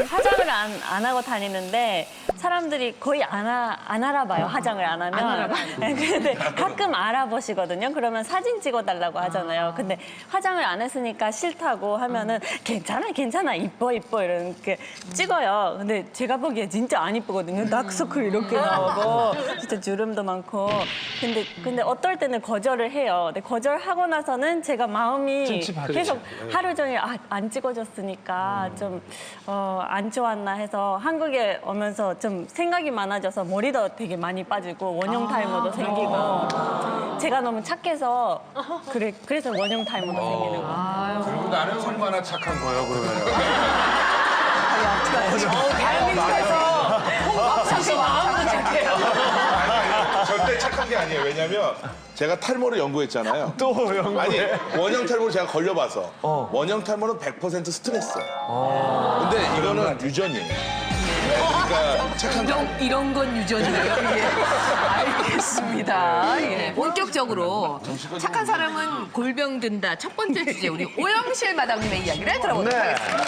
화장을 안 하고 다니는데 사람들이 거의 안 알아봐요. 화장을 안 하면. 근데 가끔 알아보시거든요. 그러면 사진 찍어달라고 하잖아요. 근데 화장을 안 했으니까 싫다고 하면은 괜찮아, 이뻐 이렇게 찍어요. 근데 제가 보기에 진짜 안 이쁘거든요. 다크서클 이렇게 나오고 진짜 주름도 많고. 근데 어떨 때는 거절을 해요. 근데 거절하고 나서는 제가 마음이 계속 하루 종일 안 찍어줬으니까 좀 안 좋았나 해서 한국에 오면서 좀 생각이 많아져서 머리도 되게 많이 빠지고 원형 탈모도 생기고 제가 너무 착해서 그래서 원형 탈모도 생기는 거예요. 그리고 나는 얼마나 착한 거예요, 그러면. 대한민국에서 홍박사 씨 마음으로 착해요. 아니, 절대 착한 게 아니에요. 왜냐면 제가 탈모를 연구했잖아요. 또 연구해? 아니, 원형 탈모를 제가 걸려봐서 원형 탈모는 100% 스트레스예요. 근데 이거는 유전이에요. 그러니까 착한 거. 이런 건 유전이에요. 예. 알겠습니다. 예. 본격적으로 착한 사람은 골병 든다. 첫 번째 주제 우리 오영실 마담님의 이야기를 들어보도록 네. 하겠습니다.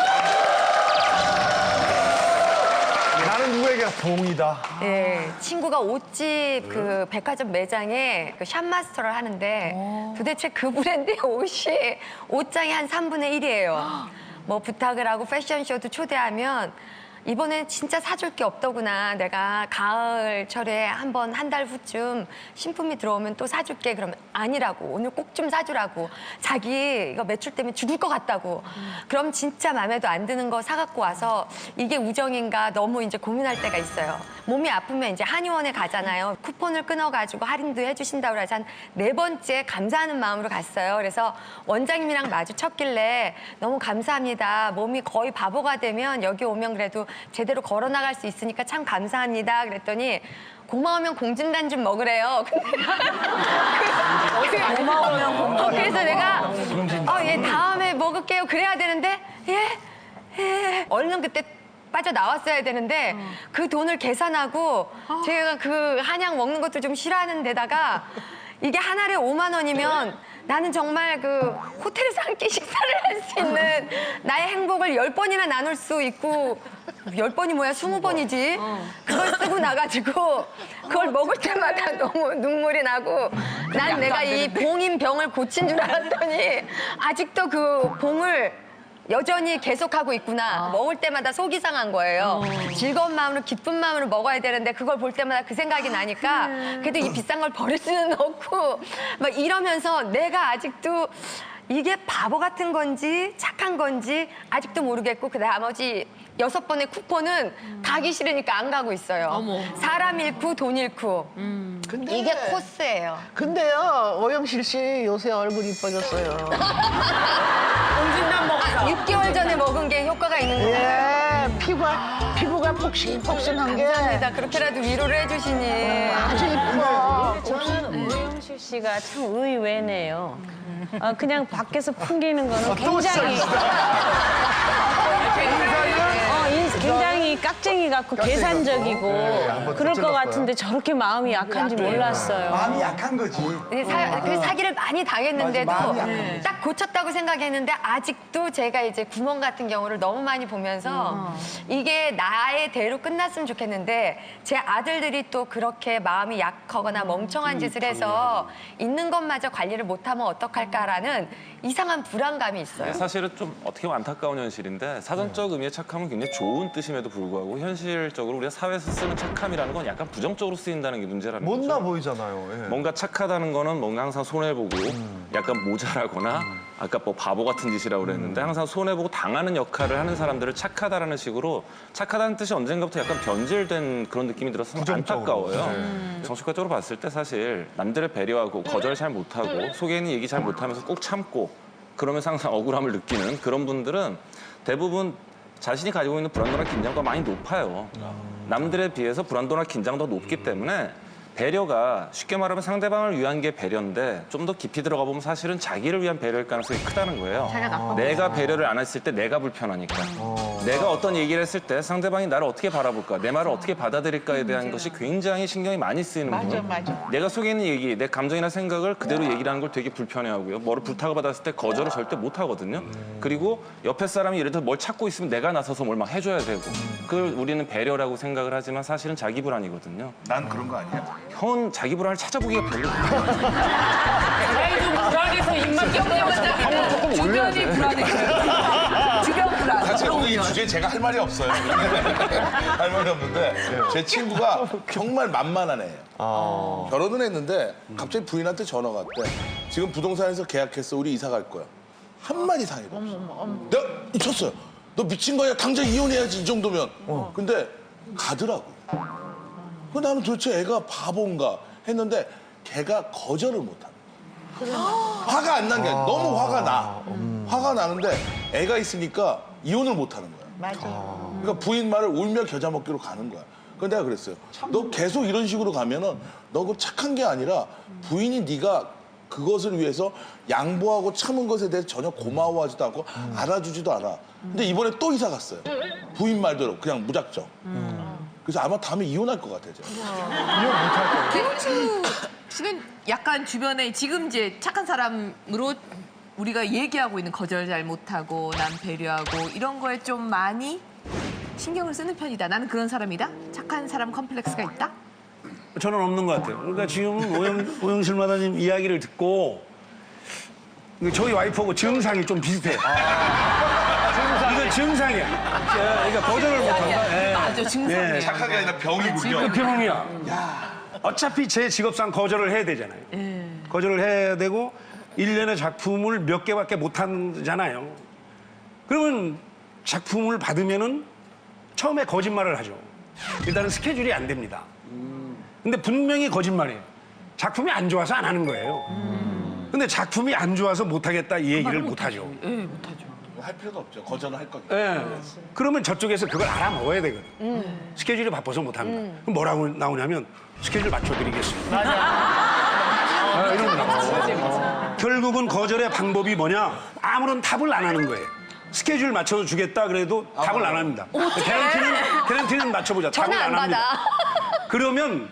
나는 누구에게 봉이다. 네, 친구가 옷집 그 백화점 매장에 그 샵마스터를 하는데 도대체 그 브랜드의 옷장이 한 3분의 1이에요. 뭐 부탁을 하고 패션쇼도 초대하면 이번엔 진짜 사줄 게 없더구나. 내가 가을철에 한 달 후쯤 신품이 들어오면 또 사줄게. 그러면 아니라고. 오늘 꼭 좀 사주라고. 자기 이거 매출 때문에 죽을 것 같다고. 그럼 진짜 마음에도 안 드는 거 사갖고 와서 이게 우정인가 너무 이제 고민할 때가 있어요. 몸이 아프면 이제 한의원에 가잖아요. 쿠폰을 끊어가지고 할인도 해주신다고 해서 한 4번째 감사하는 마음으로 갔어요. 그래서 원장님이랑 마주쳤길래 너무 감사합니다. 몸이 거의 바보가 되면 여기 오면 그래도 제대로 걸어 나갈 수 있으니까 참 감사합니다. 그랬더니 고마우면 공진단 좀 먹으래요. 고마우면 공진단. 그래서 내가 얘 다음에 먹을게요. 그래야 되는데 얼른 그때 빠져나왔어야 되는데 그 돈을 계산하고 제가 그 한약 먹는 것도 좀 싫어하는 데다가 이게 한 알에 5만 원이면 나는 정말 그 호텔에서 한 끼 식사를 할 수 있는 나의 행복을 10번이나 나눌 수 있고 10번이 뭐야 20번이지 그걸 쓰고 나가지고 그걸 먹을 때마다 너무 눈물이 나고 난 내가 이 봉인 병을 고친 줄 알았더니 아직도 그 봉을 여전히 계속하고 있구나. 먹을 때마다 속이 상한 거예요. 즐거운 마음으로 기쁜 마음으로 먹어야 되는데 그걸 볼 때마다 그 생각이 나니까 그래도 이 비싼 걸 버릴 수는 없고 막 이러면서 내가 아직도 이게 바보 같은 건지 착한 건지 아직도 모르겠고 그 나머지 6번의 쿠폰은 가기 싫으니까 안 가고 있어요. 사람 잃고 돈 잃고 근데, 이게 코스예요. 근데요, 오영실 씨 요새 얼굴 이뻐졌어요. 공진단 먹었어. 6개월 전에 먹은 게 효과가 있는 거예요. 예, 피부가 폭신폭신한 게 감사합니다. 그렇게라도 위로를 해주시니. 아주 이뻐. 저는 오영실 씨가 참 의외네요. 그냥 밖에서 풍기는 거는 굉장히 깍쟁이 같고 계산적이고 그럴 것 같은데 저렇게 마음이 약한지 몰랐어요. 마음이 약한 거지. 그 사기를 많이 당했는데도 딱 고쳤다고 생각했는데 아직도 제가 이제 구멍 같은 경우를 너무 많이 보면서 이게 나의 대로 끝났으면 좋겠는데 제 아들들이 또 그렇게 마음이 약하거나 멍청한 짓을 해서 있는 것마저 관리를 못하면 어떡할까라는 이상한 불안감이 있어요. 사실은 좀 어떻게 보면 안타까운 현실인데 사전적 의미의 착함은 굉장히 좋은 뜻임에도 불구하고 현실적으로 우리가 사회에서 쓰는 착함이라는 건 약간 부정적으로 쓰인다는 게 문제라는 거죠. 못나 보이잖아요. 예. 뭔가 착하다는 거는 뭔가 항상 손해보고 약간 모자라거나 아까 뭐 바보 같은 짓이라고 그랬는데 항상 손해보고 당하는 역할을 하는 사람들을 착하다라는 식으로 착하다는 뜻이 언젠가부터 약간 변질된 그런 느낌이 들어서 안타까워요. 정치과적으로 봤을 때 사실 남들을 배려하고 거절 잘 못하고 속에 있는 얘기 잘 못하면서 꼭 참고 그러면서 항상 억울함을 느끼는 그런 분들은 대부분 자신이 가지고 있는 불안도나 긴장도가 많이 높아요. 남들에 비해서 불안도나 긴장도가 높기 때문에 배려가 쉽게 말하면 상대방을 위한 게 배려인데 좀 더 깊이 들어가 보면 사실은 자기를 위한 배려일 가능성이 크다는 거예요. 내가 배려를 안 했을 때 내가 불편하니까. 내가 어떤 얘기를 했을 때 상대방이 나를 어떻게 바라볼까, 내 말을 어떻게 받아들일까에 대한 것이 굉장히 신경이 많이 쓰이는 거예요. 내가 속에 있는 얘기, 내 감정이나 생각을 그대로 얘기를 하는 걸 되게 불편해하고요. 뭐를 부탁을 받았을 때 거절을 절대 못 하거든요. 그리고 옆에 사람이 예를 들어 뭘 찾고 있으면 내가 나서서 뭘 막 해줘야 되고. 그걸 우리는 배려라고 생각을 하지만 사실은 자기 불안이거든요. 난 그런 거 아니야. 형은 자기 불안을 찾아보기가 별로. 나이도 불안해서 입맛 껴내면 주변이 불안해. 주변 불안. 사실 오늘 이 주제에 제가 할 말이 없어요. 할 말이 없는데 제 친구가 정말 만만한 애예요. 결혼은 했는데 갑자기 부인한테 전화가 왔대. 지금 부동산에서 계약했어. 우리 이사 갈 거야. 한마디 상의도 없어. 내가 미쳤어요. 너 미친 거야? 당장 이혼해야지 이 정도면. 근데 가더라고. 근데 나는 도대체 애가 바본가 했는데 걔가 거절을 못하는 거야. 화가 안 난 게 아니라 너무 화가 나. 화가 나는데 애가 있으니까 이혼을 못하는 거야. 맞아. 그러니까 부인 말을 울며 겨자 먹기로 가는 거야. 그래서 내가 그랬어요. 너 계속 이런 식으로 가면은 너 그거 착한 게 아니라 부인이 네가 그것을 위해서 양보하고 참은 것에 대해서 전혀 고마워하지도 않고 알아주지도 않아. 근데 이번에 또 이사 갔어요. 부인 말대로 그냥 무작정. 그래서 아마 다음에 이혼할 것 같아요. 제가. 김은수 씨는 약간 주변에 지금 이제 착한 사람으로 우리가 얘기하고 있는 거절 잘 못하고 남 배려하고 이런 거에 좀 많이 신경을 쓰는 편이다. 나는 그런 사람이다. 착한 사람 컴플렉스가 있다. 저는 없는 것 같아요. 그러니까 지금 오영실 마다님 이야기를 듣고 저희 와이프하고 증상이 좀 비슷해요. 이건 증상이야. 그러니까 거절을 못한다. 예. 맞아, 증상이야. 예. 착한 게 아니라 병이군요. 병이야. 어차피 제 직업상 거절을 해야 되잖아요. 거절을 해야 되고 1년에 작품을 몇 개밖에 못 하잖아요. 그러면 작품을 받으면은 처음에 거짓말을 하죠. 일단은 스케줄이 안 됩니다. 근데 분명히 거짓말이에요. 작품이 안 좋아서 안 하는 거예요. 근데 작품이 안 좋아서 못 하겠다 이 얘기를 못 하죠. 예, 못하죠. 할 필요도 없죠. 거절을 할 거니까. 예. 그러면 저쪽에서 그걸 알아먹어야 되거든. 스케줄이 바빠서 못 합니다. 그럼 뭐라고 나오냐면 스케줄 맞춰드리겠습니다. 맞아. 이런 거 나와요. 결국은 거절의 방법이 뭐냐? 아무런 답을 안 하는 거예요. 스케줄 맞춰서 주겠다 그래도 답을 안 합니다. 개런티는 맞춰보자. 답을 전화 안 안 합니다. 받아. 그러면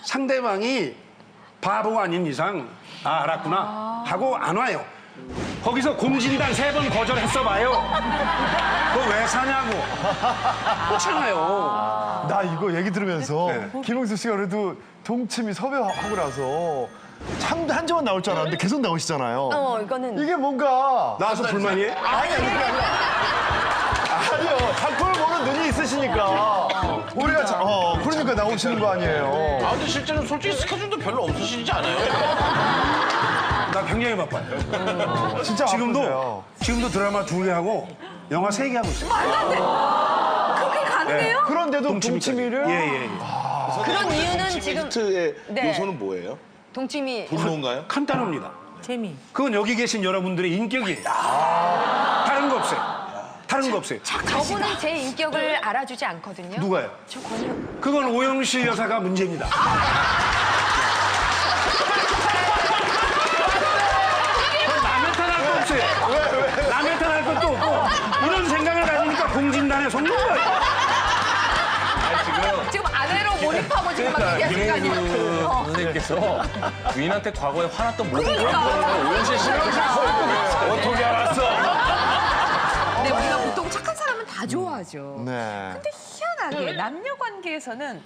상대방이 바보가 아닌 이상 아 알았구나 하고 안 와요. 거기서 공진단 3번 거절했어 봐요. 그거 왜 사냐고. 그렇잖아요. 나 이거 얘기 들으면서 네. 김흥수 씨가 그래도 동치미 섭외하고 나서 참 한 점만 나올 줄 알았는데 계속 나오시잖아요. 이거는 이게 뭔가 나와서 불만이에요? 아니요 작품을 보는 눈이 있으시니까 우리가 그러니까 나오시는 거 아니에요. 아, 근데 실제로 솔직히 스케줄도 별로 없으시지 않아요? 나 굉장히 바빠요. 진짜 바쁘세요. 지금도 드라마 2개 하고 영화 3개 하고 있어요. 그게 가능해요? 그런데도 동치미를 예. 그런 이유는 지금 히트의 네. 요소는 뭐예요? 동치미 분노인가요? 간단합니다. 재미. 그건 여기 계신 여러분들의 인격이에요. 다른 거 없어요. 다른 거 없어요. 저분은 제 인격을 알아주지 않거든요. 누가요? 저 권유. 그건 오영실 여사가 문제입니다. 남의 탓할 거 없어요. 남의 탓할 것도 없고 이런 생각을 가지니까 공진단에 속는 거예요. 지금 아내로 몰입하고 지금 막 얘기하는 거 아니에요? 선생님께서 부인한테 과거에 화났던 모든 걸 오영실 씨가 어떻게 알았어? 근데 우리가 보통 착한 사람은 다 좋아하죠. 네. 근데 희한하게 남녀 관계에서는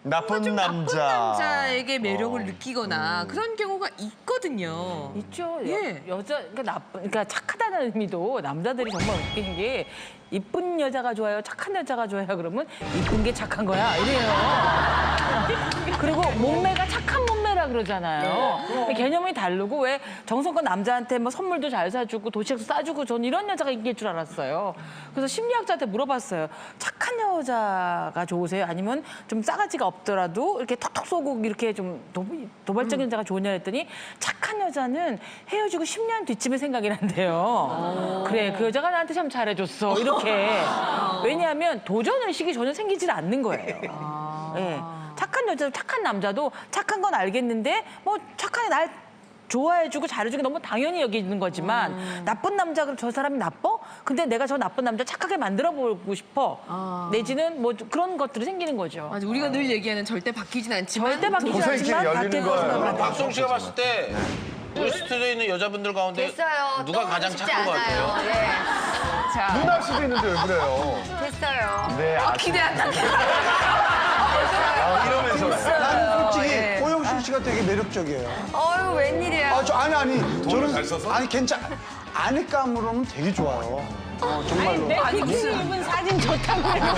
나쁜 좀 나쁜 남자. 남자에게 매력을 느끼거나 그런 경우가 있거든요. 있죠. 예. 여자 그러니까 착하다는 의미도 남자들이 정말 웃기는 게 이쁜 여자가 좋아요, 착한 여자가 좋아요 그러면 이쁜 게 착한 거야 이래요. 그리고 몸매가 착한 몸매라 그러잖아요. 개념이 다르고 왜 정성껏 남자한테 뭐 선물도 잘 사주고 도시락도 싸주고 전 이런 여자가 인기일 줄 알았어요. 그래서 심리학자한테 물어봤어요. 착한 여자가 좋으세요? 아니면 좀 싸가지가 없더라도 이렇게 톡톡 쏘고 이렇게 좀 도발적인 여자가 좋으냐 했더니 착한 여자는 헤어지고 10년 뒤쯤에 생각이 난대요. 그래 그 여자가 나한테 참 잘해줬어 이렇게. 왜냐하면 도전 의식이 전혀 생기질 않는 거예요. 예. 착한 여자, 착한 남자도 착한 건 알겠는데 뭐 착한 날 좋아해주고 잘해주기 너무 당연히 여기는 거지만 나쁜 남자 그럼 저 사람이 나빠? 근데 내가 저 나쁜 남자 착하게 만들어 보고 싶어. 내지는 뭐 그런 것들이 생기는 거죠. 맞아, 우리가 늘 얘기하는 절대 바뀌진 않지만 절대 바뀌지 고생길이 않지만 열리는 바뀔 거예요. 것이다. 박송 씨가 봤을 때 우리 스튜디오에 있는 여자분들 가운데 됐어요. 누가 또 가장 쉽지 착한 것 같아요? 않아요. 예. 자, 눈알 수도 있는데 왜 그래요? 됐어요. 네, 기대한다. 이러면서 나는 솔직히 예. 고영실 씨가 되게 매력적이에요. 어유 웬일이야. 아니 잘 저는 써서? 아니 아내감으로는 되게 좋아요. 정말로. 내 피디님 입은 사진 좋다고 그래요.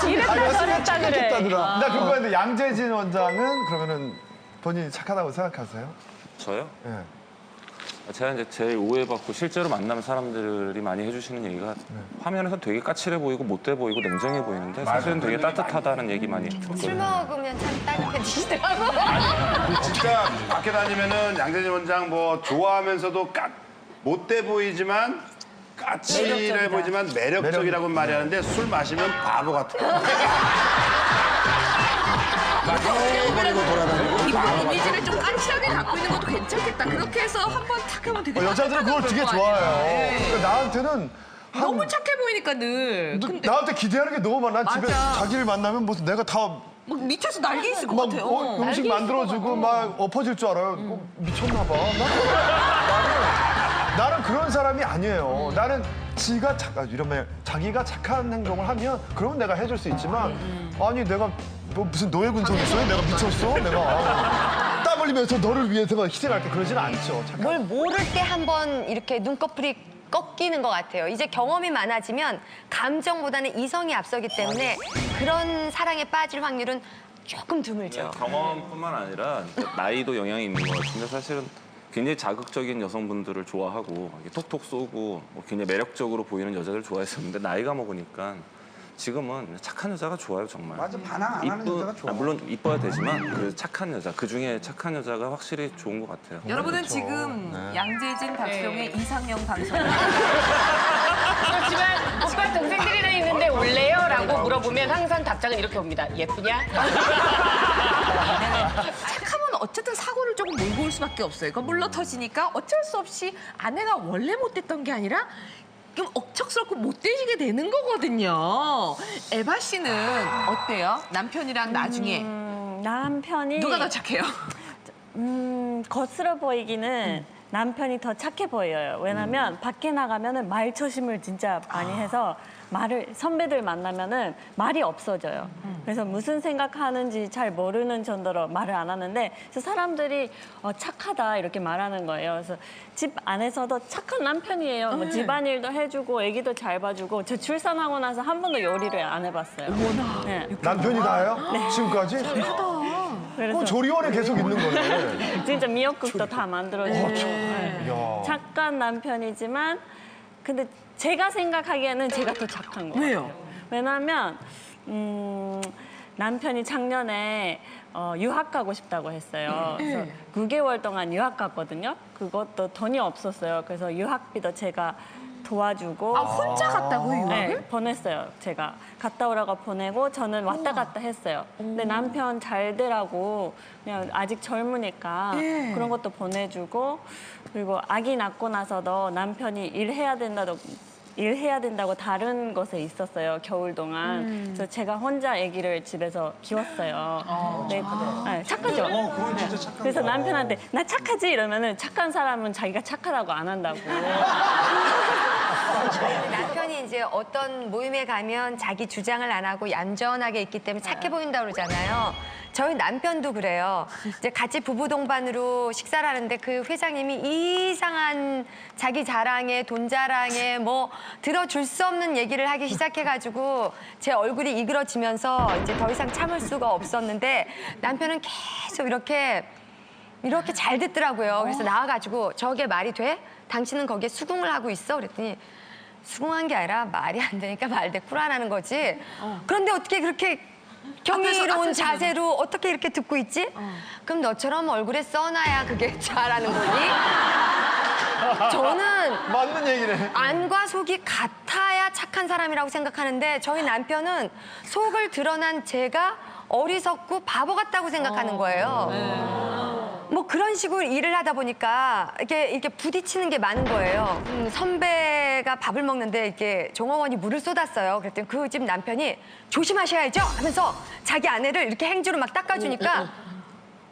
이랬다 저랬다 그래. 착했다더라. 나 궁금한데 양재진 원장은 그러면은 본인이 착하다고 생각하세요? 저요? 예. 제가 이제 제일 오해받고 실제로 만나는 사람들이 많이 해주시는 얘기가 화면에서 되게 까칠해 보이고 못돼 보이고 냉정해 보이는데 사실은 되게 따뜻하다는 얘기 많이 술 듣거든요. 먹으면 참 따뜻해지시더라고. 진짜 밖에 다니면은 양재진 원장 뭐 좋아하면서도 못돼 보이지만 까칠해 보이지만 매력적이라고 말이 하는데 술 마시면 바보 같아. 버리고 돌아다니고. 이미지를 좀 까칠하게 갖고 있는 것도 괜찮겠다. 그렇게 해서 한번 탁 하면 되게 여자들은 그걸 되게 착하다고 그럴 거 좋아해요. 아니야. 그러니까 나한테는 너무 착해 보이니까 늘. 근데 나한테 기대하는 게 너무 많아. 집에 맞아. 자기를 만나면 무슨 내가 다 막 미쳐서 날개 있을 것 막 같아요. 음식 만들어주고 막 엎어질 줄 알아요. 미쳤나 봐. 나는 그런 사람이 아니에요. 나는 지가 이러면 자기가 착한 행동을 하면 그러면 내가 해줄 수 있지만 아니 내가 뭐 무슨 노예 군성 있어요? 내가 미쳤어? 내가 땀 흘리면서 너를 위해서 희생할게 그러지는 않죠. 착한. 뭘 모를 때 한번 이렇게 눈꺼풀이 꺾이는 것 같아요. 이제 경험이 많아지면 감정보다는 이성이 앞서기 때문에 그런 사랑에 빠질 확률은 조금 드물죠. 경험뿐만 아니라 나이도 영향이 있는 것 같은데 사실은 굉장히 자극적인 여성분들을 좋아하고 이렇게 톡톡 쏘고 뭐 굉장히 매력적으로 보이는 여자들 좋아했었는데 나이가 먹으니까 지금은 착한 여자가 좋아요 정말. 맞아, 반항 안 하는 여자가 좋아. 물론 이뻐야 되지만 그 착한 여자 그 중에 착한 여자가 확실히 좋은 것 같아요. 여러분은 지금 양재진, 박수영의 이상형 방송. 그렇지만 오빠 동생들이랑 있는데 올래요? 라고 물어보면 항상 답장은 이렇게 옵니다. 예쁘냐? 착하면 어쨌든 사고를 조금 몰고 올 수밖에 없어요. 그러니까 물러 터지니까 어쩔 수 없이 아내가 원래 못됐던 게 아니라 좀 억척스럽고 못되시게 되는 거거든요. 에바 씨는 어때요? 남편이랑 나중에 남편이 누가 더 착해요? 겉으로 보이기는 남편이 더 착해 보여요. 왜냐면 밖에 나가면은 말초심을 진짜 많이 해서 선배들 만나면은 말이 없어져요. 그래서 무슨 생각하는지 잘 모르는 정도로 말을 안 하는데 그래서 사람들이 착하다 이렇게 말하는 거예요. 그래서 집 안에서도 착한 남편이에요. 뭐 집안일도 해주고 애기도 잘 봐주고 저 출산하고 나서 한 번도 요리를 안 해봤어요. 어머나. 네. 남편이 다요? 지금까지? 그래서 조리원에 계속 있는 거네. 진짜 미역국도 다 만들어주고 야. 착한 남편이지만 근데 제가 생각하기에는 제가 더 착한 거예요. 왜요? 왜냐면 남편이 작년에 유학 가고 싶다고 했어요. 그래서 9개월 동안 유학 갔거든요. 그것도 돈이 없었어요. 그래서 유학비도 제가 도와주고. 아, 혼자 갔다고요, 유학을? 네, 보냈어요. 제가 갔다 오라고 보내고 저는 왔다 갔다 했어요. 근데 남편 잘 되라고 그냥 아직 젊으니까 그런 것도 보내주고 그리고 아기 낳고 나서도 남편이 일해야 된다고 다른 곳에 있었어요, 겨울 동안. 그래서 제가 혼자 아기를 집에서 키웠어요. 네, 착하죠? 그건 진짜 착한 그래서 거야. 남편한테 나 착하지? 이러면은 착한 사람은 자기가 착하다고 안 한다고. 남편이 이제 어떤 모임에 가면 자기 주장을 안 하고 얌전하게 있기 때문에 착해 보인다고 그러잖아요. 저희 남편도 그래요. 이제 같이 부부 동반으로 식사를 하는데 그 회장님이 이상한 자기 자랑에 돈 자랑에 뭐 들어줄 수 없는 얘기를 하기 시작해가지고 제 얼굴이 이그러지면서 이제 더 이상 참을 수가 없었는데 남편은 계속 이렇게 잘 듣더라고요. 그래서 나와가지고 저게 말이 돼? 당신은 거기에 수긍을 하고 있어? 그랬더니 수긍한 게 아니라 말이 안 되니까 말대꾸라는 거지. 그런데 어떻게 그렇게 경이로운 자세로 어떻게 이렇게 듣고 있지? 그럼 너처럼 얼굴에 써놔야 그게 잘하는 거니? 저는 맞는 얘기네. 안과 속이 같아야 착한 착한 사람이라고 생각하는데 저희 남편은 속을 드러난 제가 어리석고 바보 같다고 생각하는 거예요. 뭐 그런 식으로 일을 하다 보니까 이렇게 부딪히는 게 많은 거예요. 선배가 밥을 먹는데 이렇게 종업원이 물을 쏟았어요. 그랬더니 그 집 남편이 조심하셔야죠 하면서 자기 아내를 이렇게 행주로 막 닦아주니까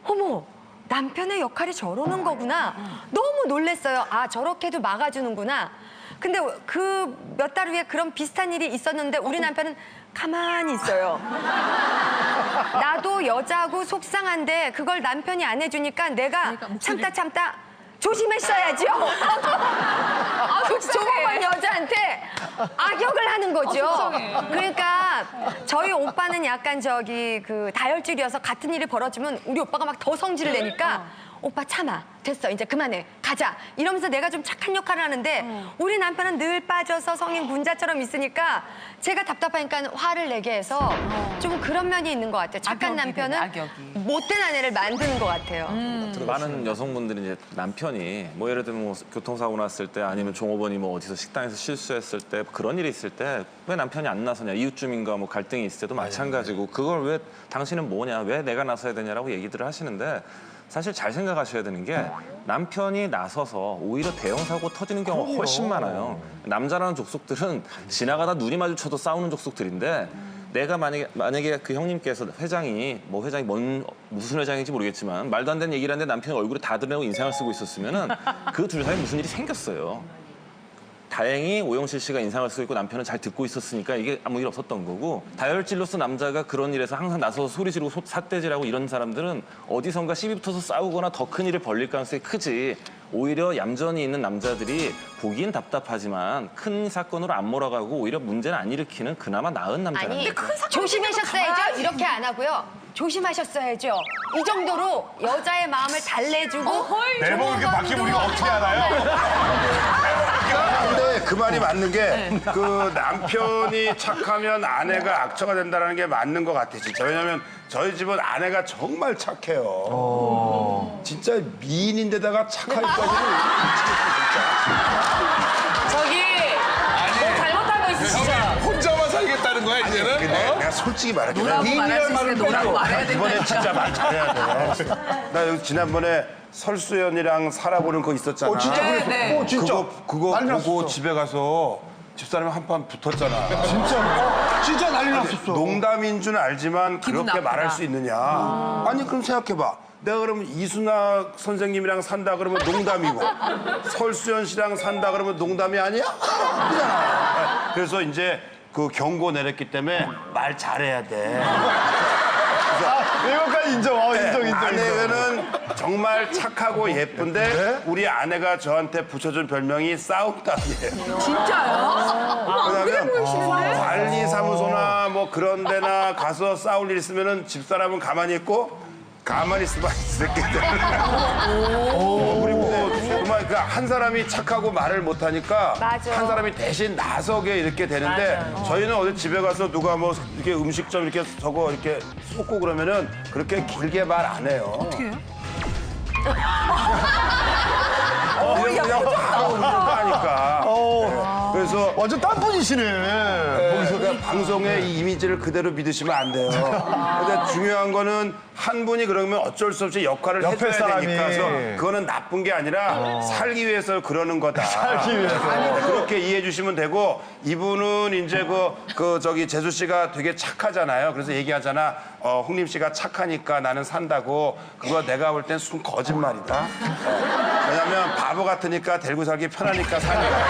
어머 남편의 역할이 저러는 거구나. 너무 놀랬어요. 아 저렇게도 막아주는구나. 근데 그 몇 달 후에 그런 비슷한 일이 있었는데 우리 남편은 가만히 있어요. 나도 여자고 속상한데 그걸 남편이 안 해주니까 내가 참다 조심했어야죠. 종업원 여자한테 악역을 하는 거죠. 그러니까 저희 오빠는 약간 그 다혈질이어서 같은 일이 벌어지면 우리 오빠가 막 더 성질을 내니까 오빠 참아. 됐어. 이제 그만해. 가자. 이러면서 내가 좀 착한 역할을 하는데 우리 남편은 늘 빠져서 성인 군자처럼 있으니까 제가 답답하니까 화를 내게 해서 좀 그런 면이 있는 것 같아요. 착한 남편은 못된 아내를 만드는 것 같아요. 많은 여성분들이 이제 남편이 뭐 예를 들면 뭐 교통사고 났을 때 아니면 종업원이 뭐 어디서 식당에서 실수했을 때 그런 일이 있을 때 왜 남편이 안 나서냐 이웃주민과 뭐 갈등이 있을 때도 마찬가지고 그걸 왜 당신은 뭐냐 왜 내가 나서야 되냐라고 얘기들을 하시는데 사실 잘 생각하셔야 되는 게 남편이 나서서 오히려 대형 사고 터지는 경우가 훨씬 많아요. 남자라는 족속들은 지나가다 눈이 마주쳐도 싸우는 족속들인데 내가 만약에 그 형님께서 회장이 무슨 회장인지 모르겠지만 말도 안 되는 얘기를 하는데 남편이 얼굴에 다 드러내고 인상을 쓰고 있었으면은 그 둘 사이에 무슨 일이 생겼어요. 다행히 오영실 씨가 인상을 쓰고 있고 남편은 잘 듣고 있었으니까 이게 아무 일 없었던 거고 다혈질로서 남자가 그런 일에서 항상 나서서 소리 지르고 삿대질하고 이런 사람들은 어디선가 시비 붙어서 싸우거나 더 큰 일을 벌릴 가능성이 크지 오히려 얌전히 있는 남자들이 보기엔 답답하지만 큰 사건으로 안 몰아가고 오히려 문제는 안 일으키는 그나마 나은 남자라는 아니 거죠. 조심하셨어야죠. 이렇게 안 하고요. 조심하셨어야죠. 이 정도로 여자의 마음을 달래주고 매번 이렇게 바뀌면 우리가 어떻게 하나요? 근데 그 말이 맞는 게 그 남편이 착하면 아내가 악처가 된다는 게 맞는 것 같아 진짜. 왜냐면 저희 집은 아내가 정말 착해요. 진짜 미인인데다가 착하기까지는 저기 뭐 잘못한 거 있어 진짜. 혼자만 살겠다는 거야 이제는? 내가 솔직히 말할게. 노라고 말할 수 있는데 노라고 말해야 된다. 이번에 진짜 말 잘해야 돼. 나 여기 지난번에 설수연이랑 살아보는 거 있었잖아. 진짜 그랬어. 네. 진짜. 그거 난리 보고 났었어. 집에 가서 집사람이 한판 붙었잖아. 진짜 난리 났었어. 농담인 줄 알지만 기분 그렇게 나쁘다. 말할 수 있느냐. 아니 그럼 생각해봐. 내가 그러면 이순학 선생님이랑 산다 그러면 농담이고 설수연 씨랑 산다 그러면 농담이 아니야? 아니잖아. 그래서 이제 그 경고 내렸기 때문에 말 잘해야 돼. 이거까지 인정. 인정. 아내는 정말 착하고 예쁜데 우리 아내가 저한테 붙여준 별명이 싸움닭이에요. 진짜요? 왜냐면 관리사무소나 뭐 그런 데나 가서 싸울 일 있으면은 집사람은 가만히 있고 가만히 있으면 이 새끼들. 그리고 정말 그 한 사람이 착하고 말을 못하니까 맞아. 한 사람이 대신 나서게 이렇게 되는데 저희는 어디 집에 가서 누가 뭐 이렇게 음식점 이렇게 저거 이렇게 쏟고 그러면은 그렇게 길게 말 안 해요. 어떻게 해요? 그냥 하니까. 그래서 완전 딴 분이시네. 그러니까 방송의 이 이미지를 그대로 믿으시면 안 돼요. 근데 중요한 거는 한 분이 그러면 어쩔 수 없이 역할을 옆에 해줘야 사람이. 되니까 그래서 그거는 나쁜 게 아니라 살기 위해서 그러는 거다. 살기 위해서. 그렇게 이해해 주시면 되고 이분은 이제 저기 재수 씨가 되게 착하잖아요. 그래서 얘기하잖아. 홍림 씨가 착하니까 나는 산다고. 그거 내가 볼 땐 순 거짓말이다. 왜냐면 바보 같으니까 데리고 살기 편하니까 사는 거야.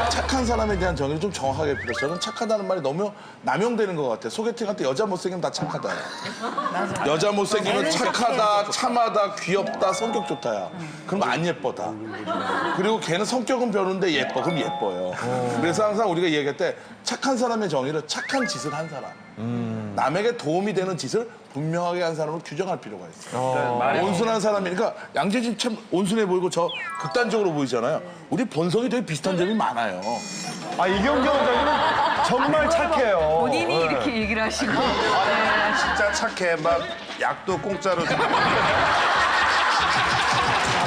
착한 사람에 대한 정의를 좀 정확하게 필요. 저는 착하다는 말이 너무 남용되는 것 같아요. 소개팅할 때 여자 못생기면 다 착하다. 여자 못생기면 착하다, 참하다, 귀엽다, 성격 좋다야. 그럼 안 예뻐다. 그리고 걔는 성격은 별론데 예뻐. 그럼 예뻐요. 그래서 항상 우리가 얘기할 때 착한 사람의 정의를 착한 짓을 한 사람. 남에게 도움이 되는 짓을 분명하게 한 사람을 규정할 필요가 있어요. 온순한 사람이니까 양재진 참 온순해 보이고 저 극단적으로 보이잖아요. 우리 본성이 되게 비슷한 점이 많아요. 이경규 원장님은 정말 착해요. 본인이 이렇게 얘기를 하시고. 진짜 착해. 막 약도 공짜로 주고.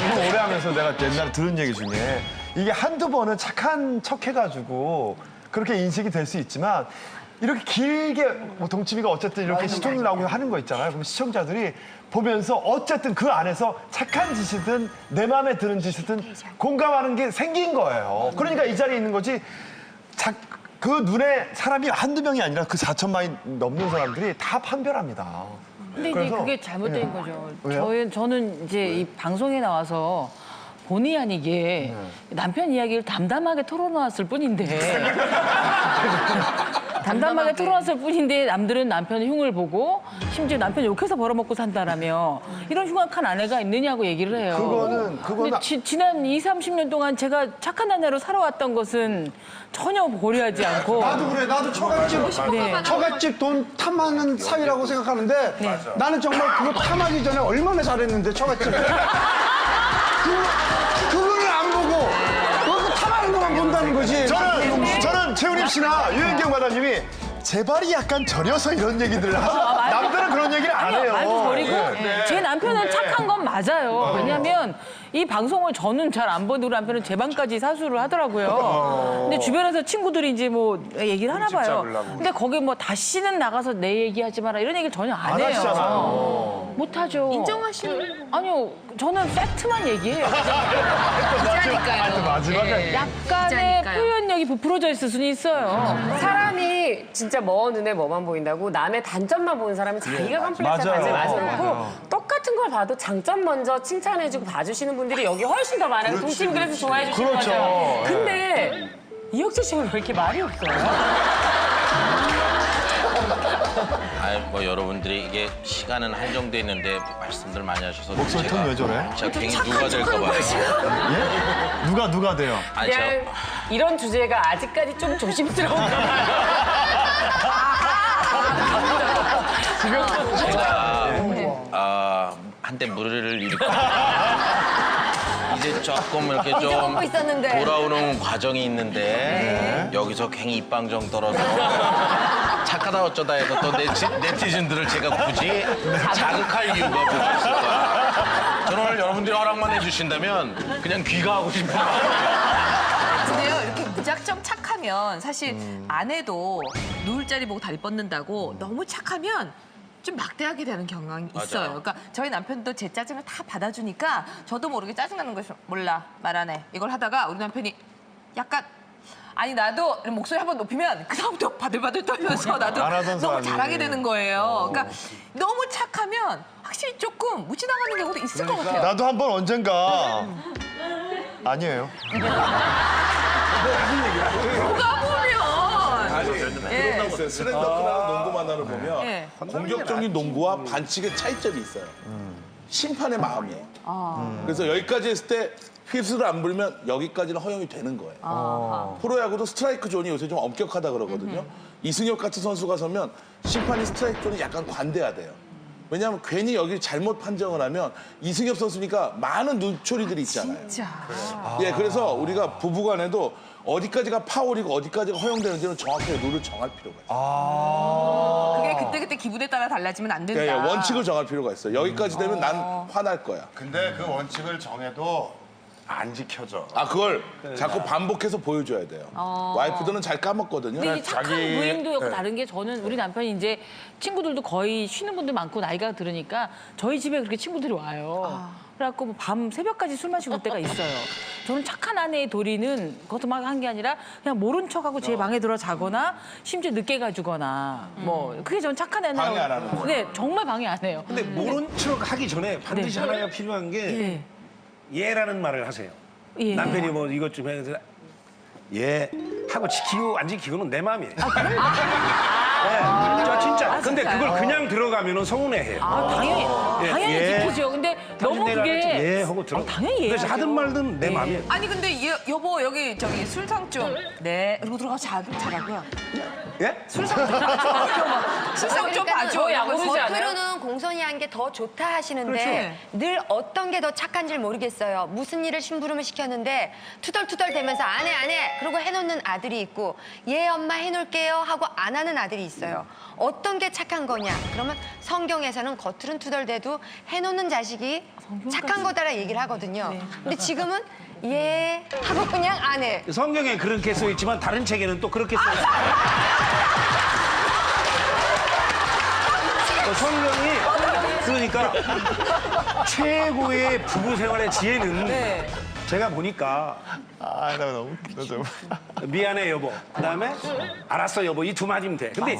방송 오래 하면서 내가 옛날에 들은 얘기 중에 이게 한두 번은 착한 척 해가지고 그렇게 인식이 될 수 있지만 이렇게 길게 뭐 동치미가 어쨌든 이렇게 시청률 나오고 하는 거 있잖아요. 그럼 시청자들이 보면서 어쨌든 그 안에서 착한 짓이든 내 마음에 드는 짓이든 공감하는 게 생긴 거예요. 그러니까 이 자리에 있는 거지. 그 눈에 사람이 한두 명이 아니라 그 4천만이 넘는 사람들이 다 판별합니다. 근데 이제 그래서- 그게 잘못된 네. 거죠. 왜요? 저는 이제 이 방송에 나와서 본의 아니게 남편 이야기를 담담하게 털어놓았을 뿐인데 담담하게 털어놨을 뿐인데 남들은 남편의 흉을 보고 심지어 남편 욕해서 벌어먹고 산다라며 이런 흉악한 아내가 있느냐고 얘기를 해요. 그거는 근데 지난 20, 30년 동안 제가 착한 아내로 살아왔던 것은 전혀 고려하지 않고 나도 그래. 나도 처갓집 돈 탐하는 사위라고 생각하는데 나는 정말 그거 탐하기 전에 얼마나 잘했는데 처갓집. 그거를 안 보고 그거 탐하는 것만 본다는 거지. 저는 최우림 씨나 유현경 마담님이 제발이 약간 절여서 이런 얘기들을 하죠. 남들은 그런 얘기를 안 해요. 말도 버리고 네. 제 남편은 착한 건 맞아요. 왜냐하면 이 방송을 저는 잘 안 보는데 우리 남편은 제 방까지 사수를 하더라고요. 근데 주변에서 친구들이 이제 뭐 얘기를 하나 봐요. 근데 거기 뭐 다시는 나가서 내 얘기하지 마라 이런 얘기를 전혀 안 해요. 하시잖아요. 못하죠. 인정하시는 아니요. 저는 팩트만 얘기해요. 기자니까요. 마지막에 약간의 기자니까요. 표현력이 부풀어져 있을 수는 있어요. 사람이 진짜 먼 눈에 뭐만 보인다고 남의 단점만 보는 사람은 자기가 컴플렉스가 맞아요. 가지고 맞아놓고 똑같은 걸 봐도 장점 먼저 칭찬해주고 봐주시는 분들이 여기 훨씬 더 많아요. 동치미 그래서 좋아해 주시는 그렇죠. 거죠. 근데 이혁재 씨는 왜 이렇게 말이 없어요? 뭐 여러분들이 이게 시간은 한정돼 있는데 말씀들 많이 하셔서 목소리 톤 왜 저래? 제가 괜히 누가 될까 봐요. 예? 누가 돼요? 아니 그냥 이런 주제가 아직까지 좀 조심스러운가 봐요. 제가 한때 무리를 일으켜 이제 조금 이렇게 좀 먹고 있었는데. 돌아오는 과정이 있는데 여기서 괜히 입방정 떨어서 착하다 어쩌다 해서 또 네티즌들을 제가 굳이 자극할 이유가 뭐가 있을까? 저는 오늘 여러분들이 허락만 해주신다면 그냥 귀가하고 싶어요. 근데요, 이렇게 무작정 착하면 사실 아내도 누울 자리 보고 다리 뻗는다고 너무 착하면 좀 막대하게 되는 경향이 있어요. 그러니까 저희 남편도 제 짜증을 다 받아주니까 저도 모르게 짜증나는 거죠. 몰라, 말 안 해. 이걸 하다가 우리 남편이 약간 아니 나도 이런 목소리 한번 높이면 그 다음부터 바들바들 떨면서 나도 안 하던 너무 사람이. 잘하게 되는 거예요. 그러니까 너무 착하면 확실히 조금 묻지 나가는 경우도 있을 것 같아요. 나도 한 번 언젠가 아니에요. 누가 보면 그런 거 있어요. 슬램덩크나 농구 만화를 보면 예. 공격적인 농구와 반칙의 차이점이 있어요. 심판의 마음이에요. 그래서 여기까지 했을 때 휘슬을 안 불면 여기까지는 허용이 되는 거예요. 프로야구도 스트라이크 존이 요새 좀 엄격하다 그러거든요. 이승엽 같은 선수가 서면 심판이 스트라이크 존이 약간 관대하대요. 왜냐하면 괜히 여기 잘못 판정을 하면 이승엽 선수니까 많은 눈초리들이 있잖아요. 진짜. 예, 그래서 우리가 부부간에도 어디까지가 파울이고 어디까지가 허용되는지는 정확하게 룰을 정할 필요가 있어요. 그게 그때그때 기분에 따라 달라지면 안 된다. 예, 예, 원칙을 정할 필요가 있어요. 여기까지 되면 난 화날 거야. 근데 그 원칙을 정해도 안 지켜져. 아, 그걸 자꾸 반복해서 보여줘야 돼요. 와이프들은 잘 까먹거든요. 근데 이 착한 자기- 부인도 네. 다른 게 저는 우리 남편이 이제 친구들도 거의 쉬는 분들 많고 나이가 들으니까 저희 집에 그렇게 친구들이 와요. 그래갖고 뭐밤 새벽까지 술 마시고 올 때가 있어요. 저는 착한 아내의 도리는 그것도 막 한 게 아니라 그냥 모른 척하고 제 방에 들어 자거나 심지어 늦게 가주거나 뭐 그게 전 착한 아내라고. 방해 안 하는 거예요. 네, 정말 방해 안 해요. 근데 모른 척 하기 전에 반드시 네. 하나가 필요한 게 예. 예라는 말을 하세요. 예. 남편이 뭐 이것 좀 해서 예 하고 지키고 안 지키고는 내 마음이에요. 네, 저 진짜. 근데 그걸 그냥 들어가면은 서운해해요. 당연히 예. 지키죠. 근데 너무 내가 그게 예 하고 들어. 당연히 그래서 이해하죠. 하든 말든 내 예. 마음이에요. 아니 근데 여보 여기 저기 술상 좀 네. 이러고 들어가서 자라고요. 예? 술상 좀 봐줘. 술상 좀 봐줘. 저 야구르지 않아요? 겉으로는 공손히 한 게 더 좋다 하시는데 늘 어떤 게 더 착한지 모르겠어요. 무슨 일을 심부름을 시켰는데 투덜투덜 대면서 안 해. 그러고 해놓는 아들이 있고 예 엄마 해놓을게요 하고 안 하는 아들이 있어요. 어떤 게 착한 거냐? 그러면 성경에서는 겉으로는 투덜대도 해놓는 자식이 착한 거다라 얘기를 하거든요. 근데 지금은 예 하고 그냥 안 해. 성경에 그렇게 써 있지만 다른 책에는 또 그렇게 써 있어요. 성경이 그러니까 최고의 부부 생활의 지혜는 제가 보니까 아, 나 너무 웃기다, 정말. 미안해 여보, 그다음에 알았어 여보, 이 두 마디면 돼. 근데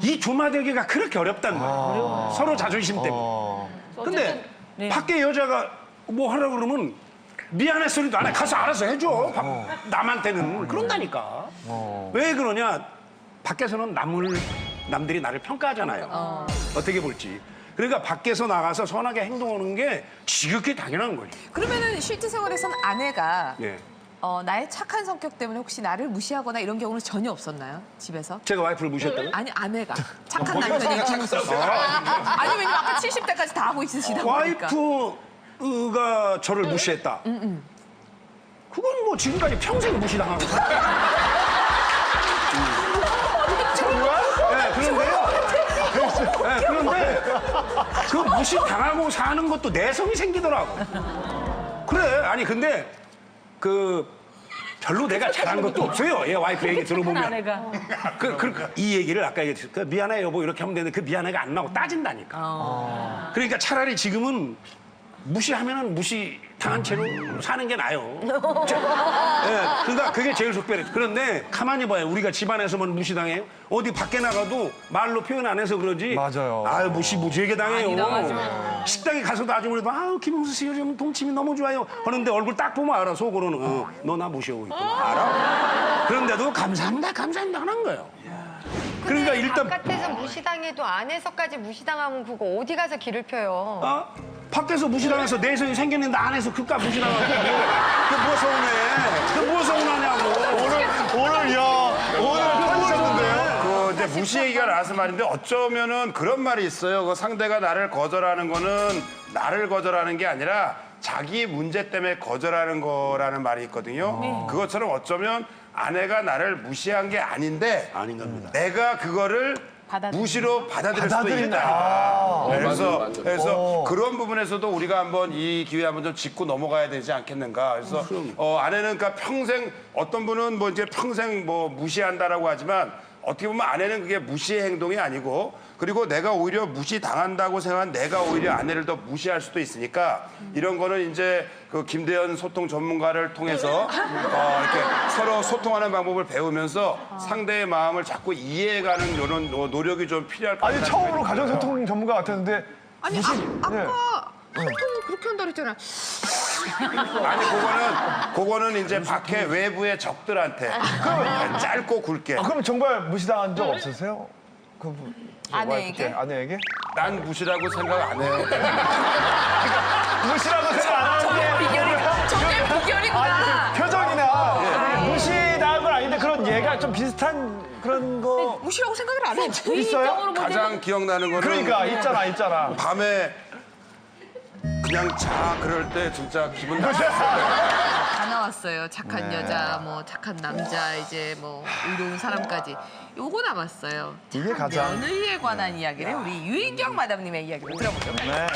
이 두 마디가 그렇게 어렵단 말이에요. 서로 자존심 때문에. 근데 밖에 여자가 뭐 하라고 그러면 미안해 소리도 안 해. 가서 알아서 해줘. 남한테는 그런다니까. 왜 그러냐? 밖에서는 남들이 나를 평가하잖아요. 어떻게 볼지. 그러니까 밖에서 나가서 선하게 행동하는 게 지극히 당연한 거지. 그러면은 실제 생활에서는 아내가 예. 나의 착한 성격 때문에 혹시 나를 무시하거나 이런 경우는 전혀 없었나요? 집에서? 제가 와이프를 무시했다고요? 아니 아내가 착한 남편이 아니 왜냐면 아까 70대까지 다 하고 있으시다 보니까. 와이프가 저를 무시했다. 그건 뭐 지금까지 평생 무시당하고 그런데 그 무시당하고 사는 것도 내성이 생기더라고. 그래. 아니 근데 그 별로 내가 잘한 것도 없어요. 얘 와이프 얘기 들어보면. 아내가. 이 얘기를 아까 얘기했을 그 미안해 여보 이렇게 하면 되는데 그 미안해가 안 나오고 따진다니까. 그러니까 차라리 지금은 무시하면은 무시 당한 채로 사는 게 나아요. 그러니까 그게 제일 속별해. 그런데 가만히 봐요. 우리가 집안에서만 무시당해요. 어디 밖에 나가도 말로 표현 안 해서 그러지. 맞아요. 아유 무시무지하게 당해요. 아니다, 맞아. 식당에 가서도 아주머니도 아우 김용수 씨 요즘 동침이 너무 좋아요. 하는데 얼굴 딱 보면 알아. 속으로는 너 나 무시하고 있구나. 알아? 그런데도 감사합니다 하는 거예요. 그러니까 일단 바깥에서 무시당해도 안에서까지 무시당하면 그거 어디 가서 길을 펴요. 밖에서 무시당해서 내성이 생겼는데 안에서 그깟 무시당하고 그게 뭐 서운해. 그게 뭐 서운하냐고. 오늘 편지셨는데요? 그 이제 무시 얘기가 나와서 말인데 어쩌면은 그런 말이 있어요. 그 상대가 나를 거절하는 거는 나를 거절하는 게 아니라 자기 문제 때문에 거절하는 거라는 말이 있거든요. 그것처럼 어쩌면 아내가 나를 무시한 게 아닌데 아닌 겁니다. 내가 그거를 무시로 받아들일 수도 있다. 그래서 그런 부분에서도 우리가 한번 이 기회에 한번 좀 짚고 넘어가야 되지 않겠는가. 그래서 아내는 그러니까 평생 어떤 분은 뭐 이제 평생 뭐 무시한다라고 하지만 어떻게 보면 아내는 그게 무시의 행동이 아니고 그리고 내가 오히려 무시당한다고 생각한 내가 오히려 아내를 더 무시할 수도 있으니까 이런 거는 이제 그 김대현 소통 전문가를 통해서 이렇게 서로 소통하는 방법을 배우면서 상대의 마음을 자꾸 이해해가는 이런 노력이 좀 필요할 것 같아요. 아니, 처음으로 가정소통 전문가 같았는데. 아니 아까 소통을 그렇게 한다 그랬잖아. 아니 그거는 이제 밖에 외부의 적들한테 짧고 굵게. 그럼 정말 무시당한 적 없으세요? 아내에게? 아내에게? 난 무시라고 생각 안 해요. 무시라고 생각 안 하는데. 저게 비결이구나. 표정이나 무시당한 건 아닌데 그런 얘가 좀 비슷한 그런 거 무시라고 생각을 안 해. 있어요? 가장 기억나는 거는 그러니까 있잖아. 밤에 그냥 자 그럴 때 진짜 기분 나빴어요. 다 나왔어요. 착한 여자, 뭐 착한 남자, 이제 뭐 의로운 사람까지. 요거 남았어요. 이게 착한 가장- 며느리에 관한 이야기를 우리 유인경 마담님의 이야기를 들어보죠. 네.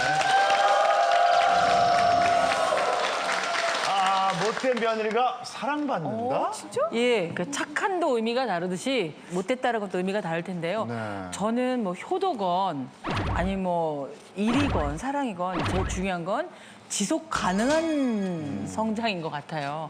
못된 며느리가 사랑받는다? 예, 그 착한도 의미가 다르듯이 못됐다는 것도 의미가 다를 텐데요. 네. 저는 뭐 효도건 아니 뭐 일이건 사랑이건 제일 중요한 건 지속 가능한 성장인 것 같아요.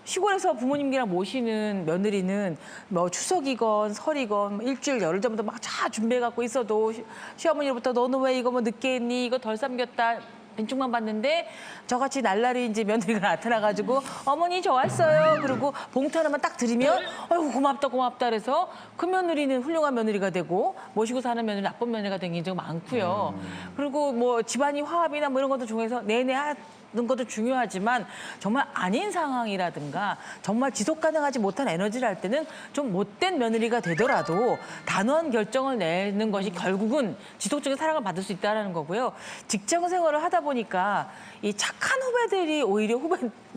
시골에서 부모님이랑 모시는 며느리는 뭐 추석이건 설이건 일주일 열흘 전부터 막 다 준비해갖고 있어도 시어머니로부터 너는 왜 이거 뭐 늦게 했니? 이거 덜 삶겼다. 왼쪽만 봤는데 저같이 날라리 이제 며느리가 나타나가지고 어머니 저 왔어요. 그리고 봉투 하나만 딱 드리면 아이고 고맙다 그래서 그 며느리는 훌륭한 며느리가 되고 모시고 사는 며느리 나쁜 며느리가 되는 경우가 많고요. 그리고 뭐 집안이 화합이나 뭐 이런 것도 중에서 내내 하는 것도 중요하지만 정말 아닌 상황이라든가 정말 지속 가능하지 못한 에너지를 할 때는 좀 못된 며느리가 되더라도 단호한 결정을 내는 것이 결국은 지속적인 사랑을 받을 수 있다는 거고요. 직장 생활을 하다 보니까 이 착한 후배들이 오히려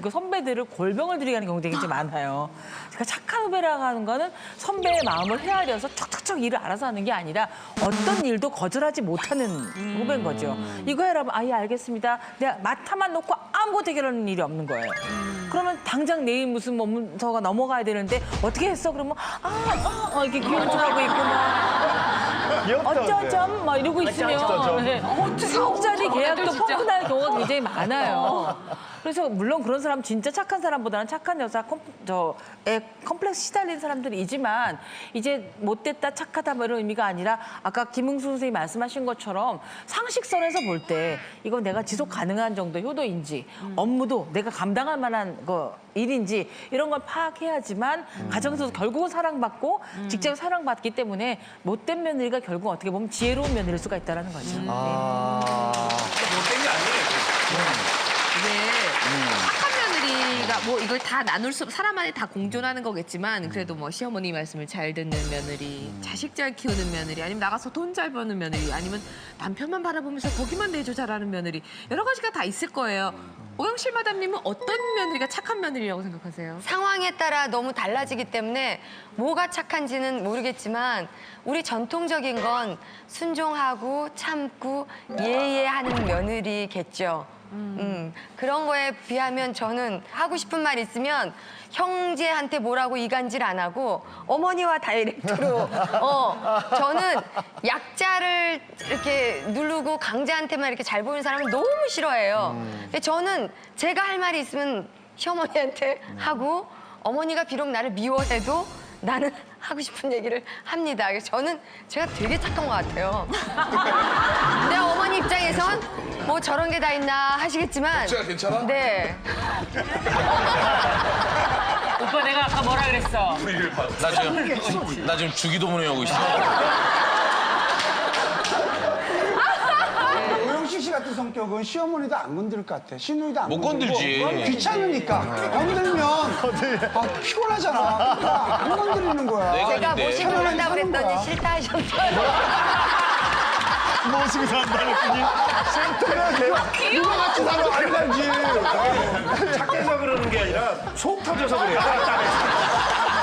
그 선배들을 골병을 들이게 하는 경우가 되게 많아요. 그러니까 착한 후배라고 하는 거는 선배의 마음을 헤아려서 척척척 일을 알아서 하는 게 아니라 어떤 일도 거절하지 못하는 후배인 거죠. 이거 해라면 아예 알겠습니다. 내가 마타만 놓고 아무것도 해결하는 일이 없는 거예요. 그러면 당장 내일 무슨 뭐 문서가 넘어가야 되는데 어떻게 했어? 그러면 이렇게 귀여운 척하고 있고 막 어쩌점 막 이러고 있으면 네. 수억짜리 계약도 펑크나는 경우가 굉장히 많아요. 그래서 물론 그런 사람 진짜 착한 사람보다는 착한 여자 컴플렉스 시달린 사람들이지만 이제 못됐다 착하다 뭐 이런 의미가 아니라 아까 김흥수 선생님이 말씀하신 것처럼 상식선에서 볼 때 이건 내가 지속 가능한 정도 효도인지 업무도 내가 감당할 만한 일인지 이런 걸 파악해야지만 가정에서 결국은 사랑받고 직장에서 사랑받기 때문에 못된 며느리가 결국 어떻게 보면 지혜로운 며느리일 수가 있다는 거죠. 이게 착한 며느리가 뭐 이걸 다 나눌 수 사람 안에 다 공존하는 거겠지만 그래도 뭐 시어머니 말씀을 잘 듣는 며느리, 자식 잘 키우는 며느리, 아니면 나가서 돈 잘 버는 며느리, 아니면 남편만 바라보면서 거기만 내조 잘하는 며느리 여러 가지가 다 있을 거예요. 오영실 마담님은 어떤 며느리가 착한 며느리라고 생각하세요? 상황에 따라 너무 달라지기 때문에 뭐가 착한지는 모르겠지만 우리 전통적인 건 순종하고 참고 예예하는 며느리겠죠. 그런 거에 비하면 저는 하고 싶은 말 있으면 형제한테 뭐라고 이간질 안 하고 어머니와 다이렉트로 저는 약자를 이렇게 누르고 강자한테만 이렇게 잘 보이는 사람을 너무 싫어해요. 근데 저는 제가 할 말이 있으면 시어머니한테 하고 어머니가 비록 나를 미워해도 나는 하고 싶은 얘기를 합니다. 그래서 저는 제가 되게 착한 것 같아요. 근데 어머니 입장에선 뭐 저런 게 다 있나 하시겠지만. 제가 괜찮아? 네. 오빠 내가 아까 뭐라 그랬어? 나 지금 주기도문에 오고 있어. 오영실 씨 같은 성격은 시어머니도 안 건들 것 같아. 시누이도 안 못 건들고. 건들지. 귀찮으니까. 건들면 피곤하잖아. 그러니까 안 건드리는 거야. 제가 모시고 편안하게 산다고 사는 그랬더니 거야. 싫다 하셨어요. 모시고 산다는 분이 누가 같이 살아 안 살지. 착해서 그러는 게 아니라 속 터져서 그래요.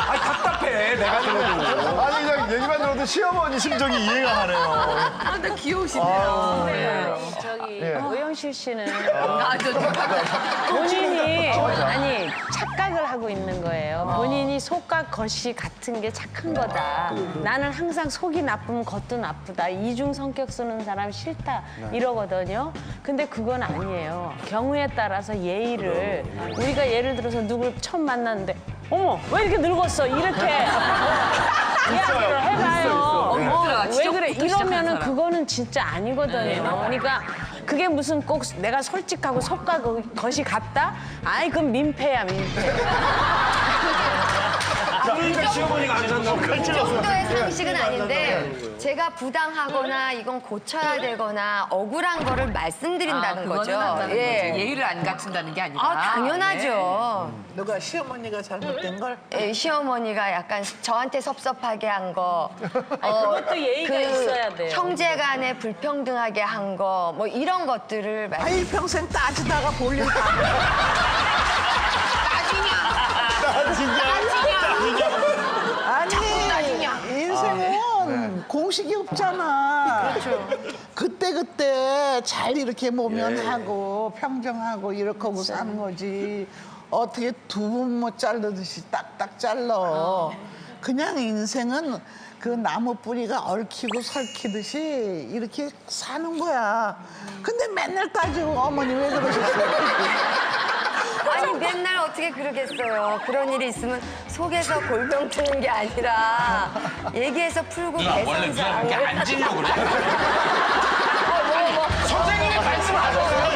아니 답답해 내가 들어도. 아니 그냥 얘기만 들어도 시어머니 심정이 이해가 가네요. 아, 나 귀여우시네요. 네. 저기 예. 오영실 씨는 저 본인이 아니 착각을 하고 있는 거예요. 본인이 속과 겉이 같은 게 착한 거다. 나는 항상 속이 나쁘면 겉도 나쁘다. 이중 성격 쓰는 사람 싫다 이러거든요. 근데 그건 아니에요. 경우에 따라서 예의를 우리가 예를 들어서 누굴 처음 만났는데 어머 왜 이렇게 늙었어 이렇게 이야기를 해봐요. 왜 그래 이러면은 그거는 진짜 아니거든요. 그러니까 그게 무슨 꼭 내가 솔직하고 속과 겉이 같다? 아이 그건 민폐야 민폐. 그러니까 시어머니가 안 산다고. 그 정도의 상식은 아닌데 제가 부당하거나 이건 고쳐야 되거나 억울한 거를 말씀드린다는 거죠. 예의를 안 갖춘다는 게 아니라. 당연하죠. 너가 시어머니가 잘못된 걸? 예, 시어머니가 약간 저한테 섭섭하게 한 거, 그것도 예의가 있어야 돼요. 형제간에 불평등하게 한 거, 뭐 이런 것들을 아이 평생 따지다가 볼일 다. 아니 인생은 공식이 없잖아. 그렇죠. 그때 잘 이렇게 모면하고 평정하고 이렇게 하고 사는 거지. 어떻게 두분 뭐 자르듯이 딱딱 잘라. 그냥 인생은 그 나무 뿌리가 얽히고 설키듯이 이렇게 사는 거야. 근데 맨날 따지고 어머니 왜 그러셨어요? 아니 맨날 어떻게 그러겠어요. 그런 일이 있으면 속에서 골병 트는 게 아니라 얘기해서 풀고 원래 개선사. 그냥 이렇게 앉으려고 그래. 선생님이 말씀하셨어요.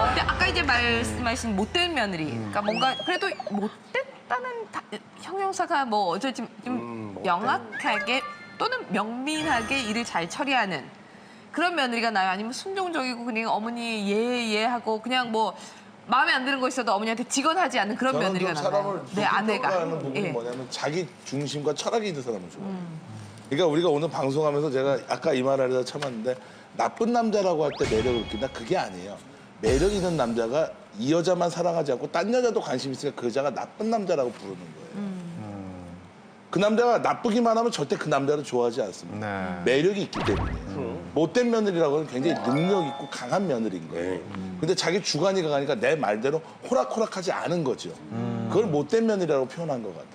근데 아까 이제 말씀하신 못된 며느리. 그러니까 뭔가 그래도 못됐다는 형용사가 뭐 어쩔 좀 명확하게 또는 명민하게 일을 잘 처리하는 그런 며느리가 나요? 아니면 순종적이고 그냥 어머니 예하고 그냥 뭐 마음에 안 드는 거 있어도 어머니한테 직언하지 않는 그런 저는 며느리가 좀 나와요. 사람을 내 아내가. 하는 부분이 예. 뭐냐면 자기 중심과 철학이 있는 사람을 좋아해요. 그러니까 우리가 오늘 방송하면서 제가 아까 이 말 하려다 참았는데 나쁜 남자라고 할 때 매력을 느낀다? 그게 아니에요. 매력 있는 남자가 이 여자만 사랑하지 않고 딴 여자도 관심 있으니까 그 여자가 나쁜 남자라고 부르는 거예요. 그 남자가 나쁘기만 하면 절대 그 남자를 좋아하지 않습니다. 네. 매력이 있기 때문에. 못된 며느리라고 하면 굉장히 능력 있고 강한 며느리인 거예요. 근데 자기 주관이 강하니까 내 말대로 호락호락하지 않은 거죠. 그걸 못된 며느리라고 표현한 것 같아요.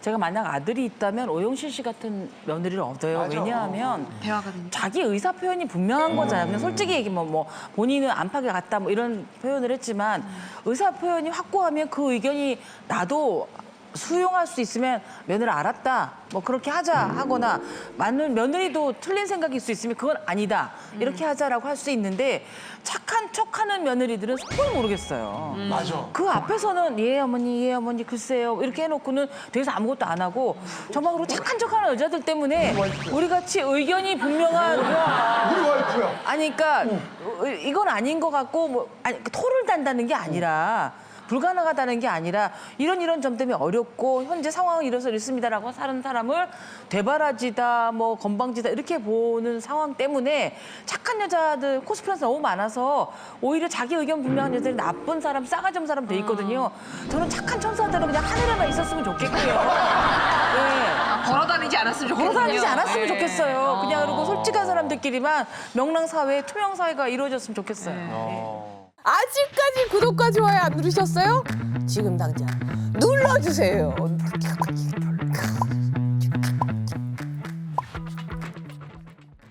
제가 만약 아들이 있다면 오영실 씨 같은 며느리를 얻어요. 왜냐하면 대화가 되니까. 자기 의사 표현이 분명한 거잖아요. 그냥 솔직히 얘기하면 뭐 본인은 안팎에 갔다 뭐 이런 표현을 했지만 의사 표현이 확고하면 그 의견이 나도 수용할 수 있으면 며느리 알았다 뭐 그렇게 하자 하거나 맞는 며느리도 틀린 생각일 수 있으면 그건 아니다 이렇게 하자라고 할 수 있는데 착한 척하는 며느리들은 속을 모르겠어요. 맞아. 그 앞에서는 예 어머니 글쎄요 이렇게 해놓고는 뒤에서 아무것도 안 하고 정말 그리고 착한 척하는 여자들 때문에 우리 같이 의견이 분명한 우리 와이프야. 아니 그러니까 이건 아닌 것 같고 뭐 아니 토를 단다는 게 아니라 불가능하다는 게 아니라 이런 점 때문에 어렵고 현재 상황은 이래서 이렇습니다라고 사는 사람을 되바라지다 뭐 건방지다 이렇게 보는 상황 때문에 착한 여자들 코스프레에서 너무 많아서 오히려 자기 의견 분명한 여자들이 나쁜 사람 싸가지 없는 사람 돼 있거든요. 저는 착한 천사들은 그냥 하늘에만 있었으면 좋겠고요. 네. 걸어다니지 않았으면 좋겠어요. 걸어다니지 않았으면 예. 좋겠어요. 그냥 그리고 솔직한 사람들끼리만 명랑사회, 투명사회가 이루어졌으면 좋겠어요. 아직까지 구독과 좋아요 안 누르셨어요? 지금 당장 눌러주세요.